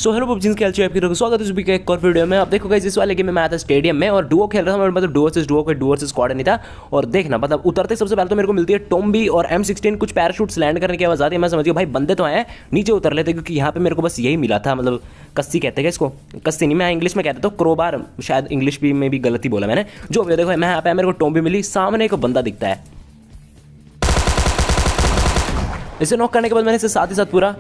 So hello PUBG के आपकी तरफ स्वागत है सुबह के एक और वीडियो में। आप देखो गाइस इस वाले गेम में मैं आया था स्टेडियम में और डुओ खेल रहा था, मतलब डुओ से स्क्वाड नहीं था। और देखना मतलब उतरते सबसे पहले तो मेरे को मिलती है टॉम्बी और M16 कुछ पैराशूट्स लैंड करने की आवाज़ आती है। मैं समझ गया भाई बंदे तो आए हैं, नीचे उतर लेते क्योंकि यहाँ पे मेरे को बस यही मिला था। मतलब कस्सी कहते हैं इसको, कस्सी नहीं मैं इंग्लिश में कहता तो क्रोबार, शायद इंग्लिश भी में भी गलती बोला मैंने। जो भी देखो मैं यहाँ पे मेरे को टॉम्बी मिली, सामने एक बंदा दिखता है। इसे नॉक करने के बाद मैंने इसे साथ ही साथ पूरा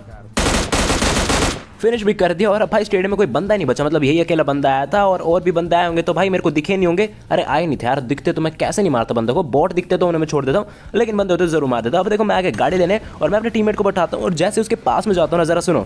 फिनिश भी कर दिया। और अब भाई स्टेडियम में कोई बंदा नहीं बचा, मतलब यही अकेला बंदा आया था और भी बंदा आए होंगे तो भाई मेरे को दिखे नहीं होंगे। अरे आए नहीं थे यार, दिखते तो मैं कैसे नहीं मारता बंदे को, बॉट दिखते तो उन्हें मैं छोड़ देता हूँ, लेकिन बंदे होते जरूर मार देता। अब देखो मैं आगे गाड़ी लेने और मैं अपने टीममेट को बैठाता हूँ और जैसे उसके पास में जाता हूँ ना, जरा सुनो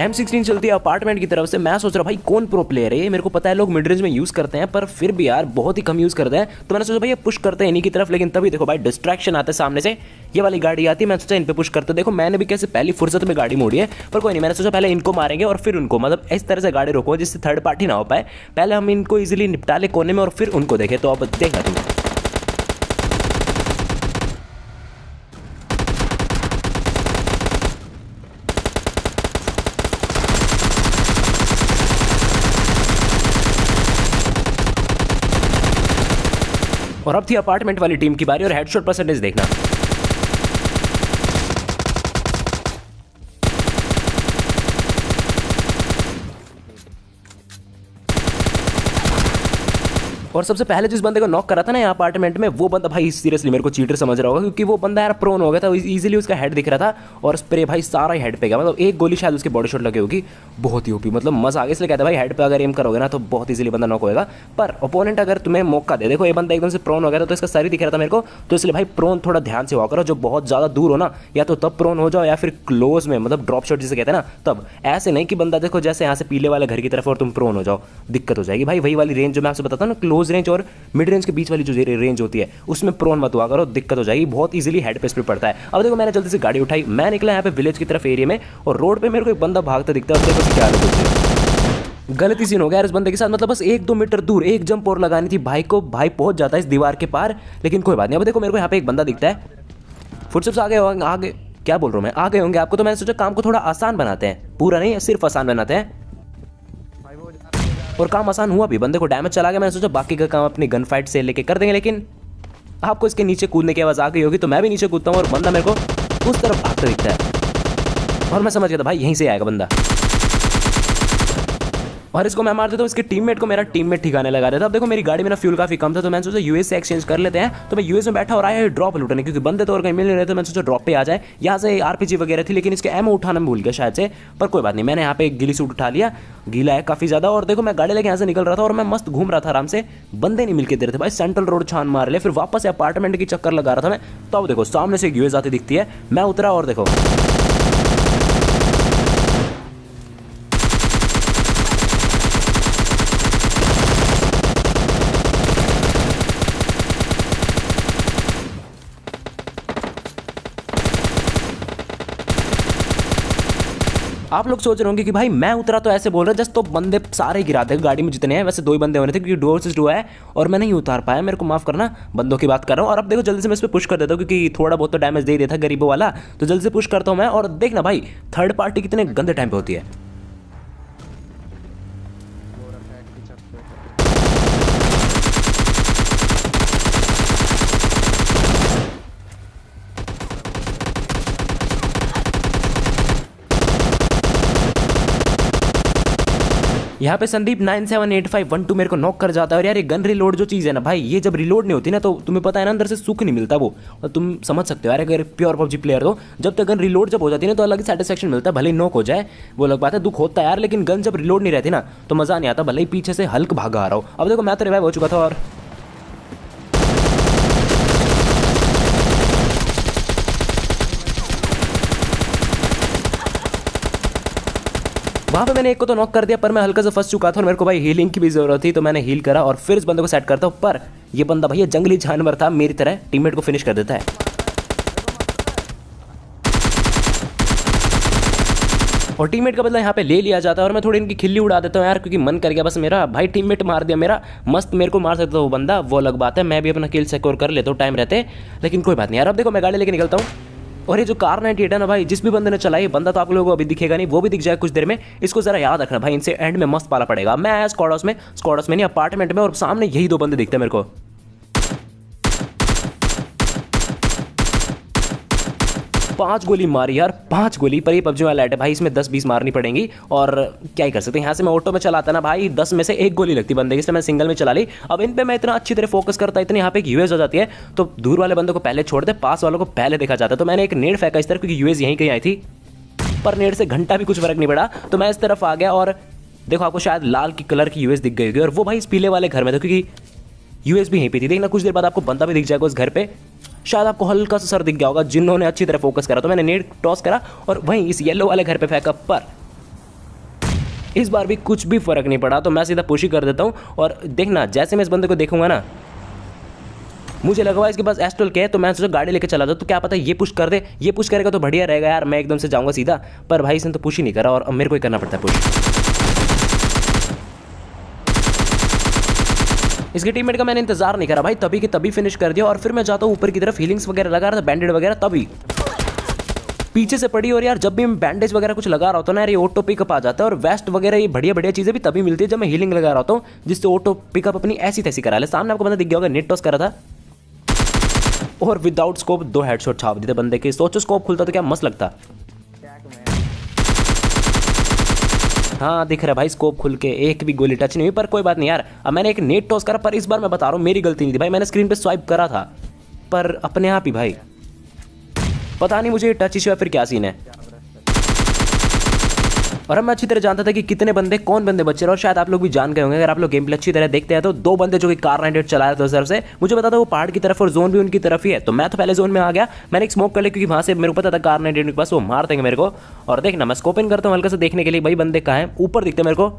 M16 चलती है अपार्टमेंट की तरफ से। मैं सोच रहा भाई कौन प्रो प्लेयर है ये, मेरे को पता है लोग मिड रेंज में यूज़ करते हैं पर फिर भी यार बहुत ही कम यूज़ करते हैं। तो मैंने सोचा भाई ये पुश करते हैं इन्हीं की तरफ, लेकिन तभी देखो भाई डिस्ट्रैक्शन आते सामने से, ये वाली गाड़ी आती है। मैं सोचा इन पे पुश करते, देखो मैंने भी कैसे पहली फुर्सत में गाड़ी मोड़ी है, पर कोई नहीं, मैंने सोचा पहले इनको मारेंगे और फिर उनको, मतलब इस तरह से गाड़ी रोको जिससे थर्ड पार्टी ना हो पाए। पहले हम इनको ईजिली निपटा ले कोने में और फिर उनको देखें। तो अब देखना तुम और अब थी अपार्टमेंट वाली टीम की बारी और हेडशॉट परसेंटेज देखना। और सबसे पहले जिस बंदे को नॉक करा था ना यहाँ अपार्टमेंट में, वो बंदा भाई सीरियसली मेरे को चीटर समझ रहा होगा क्योंकि वो बंदा यार प्रोन हो गया था, इजीली उसका हेड दिख रहा था और स्प्रे भाई सारा ही हेड पे गया। मतलब एक गोली शायद उसके बॉडी शॉट लगी होगी, बहुत ही ओपी, मतलब मजा आ गया। इसलिए कहता है भाई हेड पे अगर एम करोगे ना तो बहुत इजीली बंदा नॉक होगा। पर ओपोनेंट अगर तुम्हें मौका दे, देखो ये बंदा एकदम से प्रोन हो गया था तो इसका सर ही दिख रहा था मेरे को, तो इसलिए भाई प्रोन थोड़ा ध्यान से हुआ करो। जो बहुत ज़्यादा दूर हो ना, या तो तब प्रोन हो जाओ या फिर क्लोज में, मतलब ड्रॉप शॉट जिसे कहते हैं ना, तब। ऐसे नहीं कि बंदा देखो जैसे यहाँ से पीले वाले घर की तरफ और तुम प्रोन हो जाओ, दिक्कत हो जाएगी भाई। वही वाली रेंज जो मैं आपसे बताता हूँ ना, क्लोज रेंज और मिड रेंज के बीच वाली जो रेंज होती है उसमें प्रोन मत हुआ करो, दिक्कत हो जाएगी, बहुत इजीली हेड पे स्प्रे पड़ता है। अब देखो मैंने जल्दी से गाड़ी उठाई, मैं निकला यहाँ पे विलेज की तरफ एरिया में और रोड पे मेरे को एक बंदा भागता दिखता है। देखो क्या हालत होती है, गलती सीन हो गया इस बंदे के साथ, मतलब बस 1-2 मीटर दूर एक जंप और लगानी थी भाई को, भाई पहुंच जाता है इस दीवार के पार, लेकिन कोई बात नहीं। अब देखो मेरे को यहाँ पे एक बंदा दिखता है, फुटस्टेप्स आगे क्या बोल रहा हूँ मैं, आगे होंगे आपको, तो मैंने सोचा काम को थोड़ा आसान बनाते हैं, पूरा नहीं सिर्फ आसान बनाते हैं। और काम आसान हुआ भी, बंदे को डैमेज चला गया। मैंने सोचा बाकी का काम अपनी गन फाइट से लेके कर देंगे, लेकिन आपको इसके नीचे कूदने की आवाज़ आ गई होगी तो मैं भी नीचे कूदता हूँ और बंदा मेरे को उस तरफ भागता दिखता है और मैं समझ गया था भाई यहीं से आएगा बंदा और इसको मैं मार देता हूँ। इसके टीममेट को मेरा टीममेट ठिकाने लगा देता। अब देखो मेरी गाड़ी में ना फ्यूल काफी कम था तो मैंने सोचा यूएस से एक्सचेंज कर लेते हैं। तो मैं यूएस में बैठा और आया ड्रॉप लूटने, क्योंकि बंदे तो और कहीं मिल नहीं रहे, तो मैंने सोचा ड्रॉप पे आ जाए। यहाँ से RPG वगैरह थी लेकिन इसके एमओ उठाना भूल गया शायद से, पर कोई बात नहीं, मैंने यहाँ पे एक गिली सूट उठा लिया, गीला है काफी ज्यादा। और देखो मैं गाड़ी लेके यहाँ से निकल रहा था और मैं मस्त घूम रहा था आराम से, बंदे नहीं मिलके दे रहे थे भाई, सेंट्रल रोड छान मार ले, फिर वापस अपार्टमेंट की चक्कर लगा रहा था मैं। तो अब देखो सामने से एक यूएस आती दिखती है, मैं उतरा और देखो आप लोग सोच रहे होंगे कि भाई मैं उतरा तो ऐसे बोल रहा जस्ट, तो बंदे सारे गिरा दे गाड़ी में जितने हैं, वैसे 2 ही बंदे होने थे क्योंकि डोर से डुआ है और मैं नहीं उतार पाया, मेरे को माफ करना, बंदों की बात कर रहा हूँ। और अब देखो जल्दी से मैं इस पर पुश कर देता हूँ क्योंकि थोड़ा बहुत तो डैमेज दे ही देता गरीबों वाला, तो जल्दी से पुश करता हूँ मैं। और देखना भाई थर्ड पार्टी कितने गंदे टाइम पे होती है। यहाँ पे संदीप 978512 मेरे को नॉक कर जाता है। और यार ये गन रिलोड जो चीज़ है ना भाई, ये जब रिलोड नहीं होती ना तो तुम्हें पता है ना अंदर से सुख नहीं मिलता वो, और तुम समझ सकते हो यार अगर प्योर पबजी प्लेयर हो, जब तक गन रिलोड जब हो जाती है ना तो अलग ही सेटिस्फेक्शन मिलता है। भले ही नॉक हो जाए वो अलग बात है, दुख होता है यार, लेकिन गन जब रिलोड नहीं रहती ना तो मज़ा नहीं आता, भले ही पीछे से हल्क भागा आ रहा हो। अब देखो मैं तो रिवाइव हो चुका था और वहाँ पे मैंने एक को तो नॉक कर दिया, पर मैं हल्का सा फंस चुका था और मेरे को भाई हीलिंग की भी जरूरत थी, तो मैंने हील करा और फिर इस बंदे को सेट करता हूँ। पर ये बंदा भैया जंगली जानवर था, मेरी तरह टीममेट को फिनिश कर देता है। और टीममेट का बदला यहाँ पे ले लिया जाता है और मैं थोड़ी इनकी खिल्ली उड़ा देता हूँ यार, क्योंकि मन कर गया बस मेरा, भाई टीममेट मार दिया मेरा, मस्त मेरे को मार सकता था वो बंदा, वो अलग बात है, मैं भी अपना किल सिक्योर कर लेता हूँ टाइम रहते, लेकिन कोई बात नहीं यार। अब देखो मैं गाड़ी लेके निकलता हूँ और ये जो कार 98 है ना भाई, जिस भी बंदे ने चलाई, बंदा तो आप लोगों को अभी दिखेगा नहीं, वो भी दिख जाए कुछ देर में। इसको जरा याद रखना भाई, इनसे एंड में मस्त पाला पड़ेगा। मैं आया स्क्वाड में नहीं, अपार्टमेंट में, और सामने यही दो बंदे दिखते हैं मेरे को। 5 गोली मारी यार, 5 गोली। पर ये पबजी वाला है भाई, इसमें 10-20 मारनी पड़ेंगी और क्या ही कर सकते हैं। यहाँ से मैं ऑटो में चलाता ना भाई, 10 में से 1 गोली लगती बंदे की, इसलिए मैं सिंगल में चला ली। अब इन पे मैं इतना अच्छी तरह फोकस करता, इतनी यहाँ पे एक यूएस हो जाती है, तो दूर वाले बंदे को पहले छोड़ दे, पास वालों को पहले देखा जाता है। तो मैंने एक नेड फेंका इस तरफ, क्योंकि यूएस यहीं कहीं आई थी, पर नेड से घंटा भी कुछ फर्क नहीं पड़ा। तो मैं इस तरफ आ गया और देखो आपको शायद लाल की कलर की यूएस दिख गई होगी, और वो भाई इस पीले वाले घर में था, क्योंकि यूएस भी यहीं पे थी। देखना कुछ देर बाद आपको बंदा भी दिख जाएगा उस घर पे, शायद आपको हल्का सा सर दिख गया होगा जिन्होंने अच्छी तरह फोकस करा। तो मैंने नेट टॉस करा और वहीं इस येलो वाले घर पे फेंका, पर इस बार भी कुछ भी फर्क नहीं पड़ा। तो मैं सीधा पुश ही कर देता हूँ। और देखना जैसे मैं इस बंदे को देखूंगा ना, मुझे लगा हुआ इसके पास एस्ट्रल के है, तो मैं सोचा गाड़ी लेके चला जाऊँ, तो क्या पता ये पुश कर दे। ये पुश करेगा तो बढ़िया रहेगा यार, मैं एकदम से जाऊँगा सीधा। पर भाई इसने तो पुश ही नहीं करा और अब मेरे को ही करना पड़ता है पुश। इसके टीममेट का मैंने इंतजार नहीं करा भाई, तभी कि तभी फिनिश कर दिया। और फिर मैं जाता हूँ ऊपर की तरफ, हीलिंग्स वगैरह लगा रहा था, बैंडेड वगैरह, तभी पीछे से पड़ी। और यार जब भी मैं बैंडेज वगैरह कुछ लगा रहा होता हूँ ना यार, ये ऑटो पिकअप आ जाता है। और वेस्ट वगैरह ये बढ़िया बढ़िया चीज़ें भी तभी मिलती है जब मैं हीलिंग लगा रहा होता हूँ, जिससे ऑटो पिकअप अपनी ऐसी तैसी करा ले। सामने आपको बंदा दिख गया होगा, नेट टॉस करा था और विदाउट स्कोप 2 हेडशॉट छाप दिए थे बंदे के। सोचो स्कोप खुलता तो क्या मस्त लगता। हाँ दिख रहा है भाई, स्कोप खुल के एक भी गोली टच नहीं हुई, पर कोई बात नहीं यार। अब मैंने एक नेट टॉस करा, पर इस बार मैं बता रहा हूँ मेरी गलती नहीं थी भाई, मैंने स्क्रीन पे स्वाइप करा था पर अपने आप ही भाई, पता नहीं मुझे टच इशू है फिर क्या सीन है। और अब मैं अच्छी तरह जानता था कि कितने बंदे कौन बंदे बचे रहे, और शायद आप लोग भी जान गए होंगे अगर आप लोग गेम प्ले अच्छी तरह देखते हैं। तो 2 बंदे जो कि कार 98 चला रहे थे उस तरफ से, मुझे पता था वो पहाड़ की तरफ और जोन भी उनकी तरफ ही है। तो मैं तो पहले जोन में आ गया, मैंने एक स्मोक कर लिया, क्योंकि वहां से मेरे को पता था कार 98 के पास वो मार देंगे मेरे को। और देखना मैं स्कोप इन करता हूँ हल्का से देखने के लिए, भाई बंदे कहाँ हैं। ऊपर दिखते मेरे को,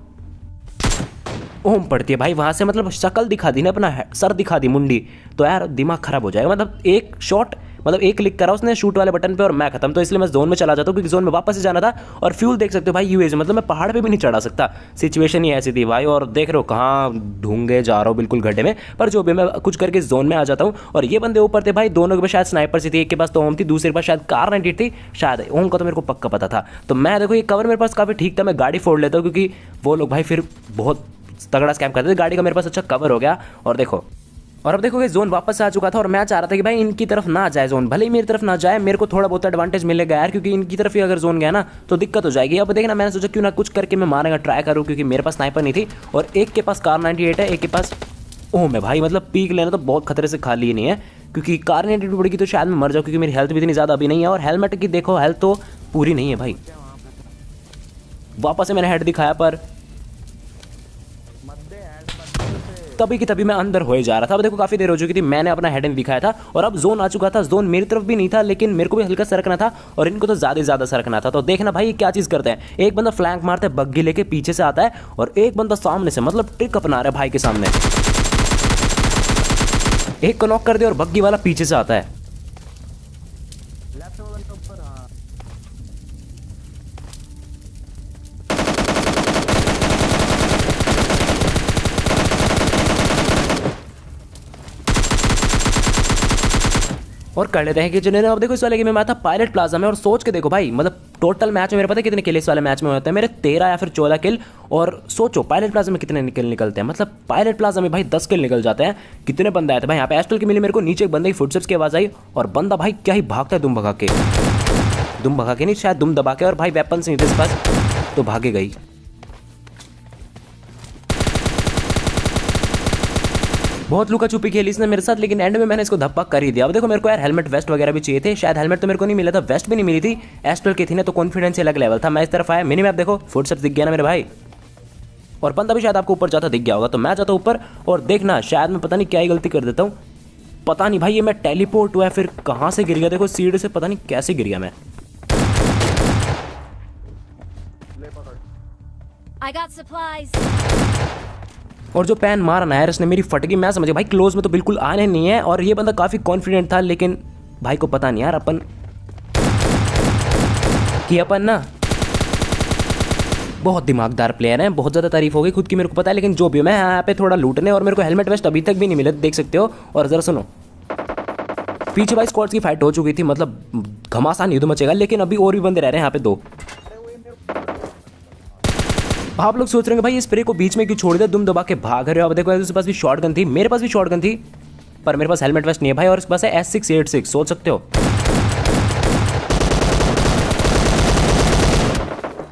ओम पड़ती है भाई वहां से, मतलब शक्ल दिखा दी ना, अपना सर दिखा दी, मुंडी, तो यार दिमाग खराब हो जाएगा। मतलब एक शॉट, मतलब एक क्लिक करा उसने शूट वाले बटन पे और मैं खत्म। तो इसलिए मैं जोन में चला जाता हूँ, क्योंकि जोन में वापस से जाना था। और फ्यूल देख सकते हो भाई यूएस में, मतलब मैं पहाड़ पे भी नहीं चढ़ा सकता, सिचुएशन ही ऐसी थी भाई। और देख रहे हो कहाँ ढूंढे जा रहा हूँ बिल्कुल गड्ढे में, पर जो भी मैं कुछ करके जोन में आ जाता हूँ। और ये बंदे ऊपर थे भाई, दोनों के पास शायद स्नाइपर सी थी, एक के पास तो ओम थी, दूसरे के पास शायद कार 98 थी शायद, ओम का तो मेरे को पक्का पता था। तो मैं देखो ये कवर मेरे पास काफ़ी ठीक था, मैं गाड़ी फोड़ लेता हूँ, क्योंकि वो लोग भाई फिर बहुत तगड़ा स्कैम करते थे। गाड़ी का मेरे पास अच्छा कवर हो गया। और देखो, और अब देखो कि जोन वापस आ चुका था, और मैं चाह रहा था कि भाई इनकी तरफ ना जाए जोन, भले ही मेरी तरफ ना जाए, मेरे को थोड़ा बहुत एडवांटेज मिलेगा यार, क्योंकि इनकी तरफ ही अगर जोन गया ना तो दिक्कत हो जाएगी। अब देखना मैंने सोचा क्यों ना कुछ करके मैं मारने का ट्राई करूँ, क्योंकि मेरे पास स्नाइपर नहीं थी, और एक के पास कार 98 है, एक के पास ओम है भाई। मतलब पीक लेना तो बहुत खतरे से खाली ही नहीं है, क्योंकि कार 98 पड़ेगी तो शायद मैं मर जाऊँ, क्योंकि मेरी हेल्थ भी इतनी ज़्यादा अभी नहीं है। और हेलमेट की देखो हेल्थ तो पूरी नहीं है भाई। वापस से मैंने हेड दिखाया, पर तभी की तभी मैं अंदर हो जा रहा था। अब देखो काफी देर हो चुकी थी, मैंने अपना हेड नहीं दिखाया था, और अब जोन आ चुका था। जोन मेरी तरफ भी नहीं था, लेकिन मेरे को भी हल्का सरकना था, और इनको तो ज्यादा सरकना था। तो देखना भाई क्या चीज करते हैं, एक बंदा फ्लैंक मारता है, बग्गी लेके पीछे से आता है, और एक बंदा सामने से, मतलब ट्रिक अपना रहा है भाई के सामने। एक को नॉक कर दिया और बग्गी वाला पीछे से आता है। और कर लेते हैं कि जिन्होंने, अब देखो इस वाले गेम में मैं था पायलट प्लाजा में, और सोच के देखो भाई, मतलब टोटल मैच में मेरे पता है कितने किल इस वाले मैच में होते हैं, मेरे 13 या फिर 14 किल। और सोचो पायलट प्लाजा में कितने किल निकलते हैं, मतलब पायलट प्लाजा में भाई 10 किल निकल जाते हैं। कितने बंदे आए थे भाई यहाँ पे, एस्ट्रल की मिली मेरे को, नीचे एक बंदे की फुटस्टेप्स की आवाज आई, और बंदा भाई क्या ही भागता है, दुम भगा के नहीं, शायद दुम दबा के, और भाई वेपन्स नहीं थे इस पास तो भागे गई। बहुत लुका छुपी खेली इसने मेरे साथ, लेकिन एंड में मैंने इसको धप्पा कर ही दिया। अब देखो मेरे को यार हेलमेट वेस्ट वगैरह भी चाहिए थे, शायद हेलमेट तो मेरे को नहीं मिला था, वेस्ट भी नहीं मिली थी, एस्ट्रल की थी ना, तो कॉन्फिडेंस अलग लेवल था। मैं इस तरफ आया, मिनी मैप देखो, फुटस्टेप्स दिख गया ना मेरे भाई, और बंदा भी शायद आपको ऊपर जाता दिख गया होगा। तो मैं जाता ऊपर, और देखना शायद मैं पता नहीं क्या ही गलती कर देता हूँ, पता नहीं भाई ये मैं टेलीपोर्ट हुआ फिर कहाँ से गिर गया। देखो सीढ़ी से पता नहीं कैसे गिर गया मैं। I got supplies. और जो पैन मारा ना यार इसने मेरी फट गई। मैं समझा भाई क्लोज में तो बिल्कुल आने नहीं है, और ये बंदा काफ़ी कॉन्फिडेंट था, लेकिन भाई को पता नहीं यार अपन ना बहुत दिमागदार प्लेयर है, बहुत ज़्यादा तारीफ हो गई खुद की मेरे को पता है, लेकिन जो भी मैं यहाँ पे थोड़ा लूटने, और मेरे को हेलमेट वेस्ट अभी तक भी नहीं मिले, देख सकते हो। और ज़रा सुनो, पीछे भाई स्क्वाड्स की फाइट हो चुकी थी, मतलब घमासान युद्ध मचेगा, लेकिन अभी और भी बंदे रह रहे हैं यहाँ पे 2। आप लोग सोच रहे हैं भाई इस स्प्रे को बीच में क्यों छोड़ दिया, दुम दबा के भाग रहे हो। अब देखो उसके पास भी शॉट गन थी, मेरे पास भी शॉट गन थी, पर मेरे पास हेलमेट वेस्ट नहीं है भाई, और इसके पास है S686, सोच सकते हो।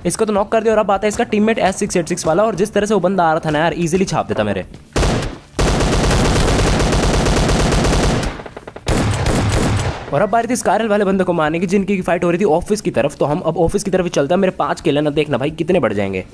इसको तो नॉक कर दिया और अब आता है इसका टीममेट S686 वाला, और जिस तरह से वो बंदा आ रहा था ना यार, इजीली छाप देता मेरे। और अब बारी थी स्कारल वाले बंदे को मारने की, जिनकी फाइट हो रही थी ऑफिस की तरफ। तो हम अब ऑफिस की तरफ ही चलते हैं। मेरे 5 किल है ना, देखना भाई कितने बढ़ जाएंगे।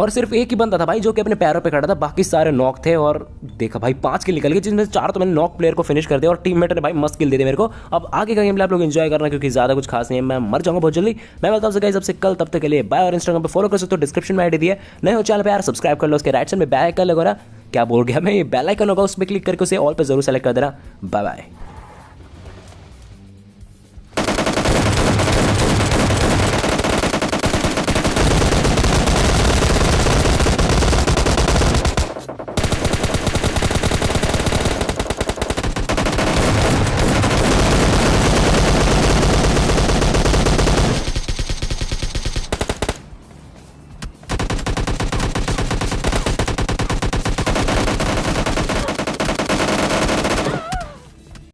और सिर्फ एक ही बंदा था भाई जो कि अपने पैरों पे खड़ा था, बाकी सारे नॉक थे। और देखा भाई 5 किल निकल गए, जिसमें से 4 तो मैंने नॉक प्लेयर को फिनिश कर दिया, और टीममेट ने भाई मस्त किल दे दिया मेरे को। अब आगे का गेम प्ले आप लोग एंजॉय करना, क्योंकि ज़्यादा कुछ खास नहीं है, मैं मर जाऊंगा बहुत जल्दी। मैं मिलता हूं आपसे गाइस सबसे कल, तब तक के लिए बाय। और इंस्टाग्राम पे फॉलो कर सकते हो, डिस्क्रिप्शन में आईडी दी है। नए हो चैनल पे यार सब्सक्राइब कर लो, उसके राइट साइड में बेल आइकन लगा, क्या बोल गया मैं, बेल आइकन होगा, उस पर क्लिक करके उसे ऑल पे जरूर सेलेक्ट कर देना। Bye bye.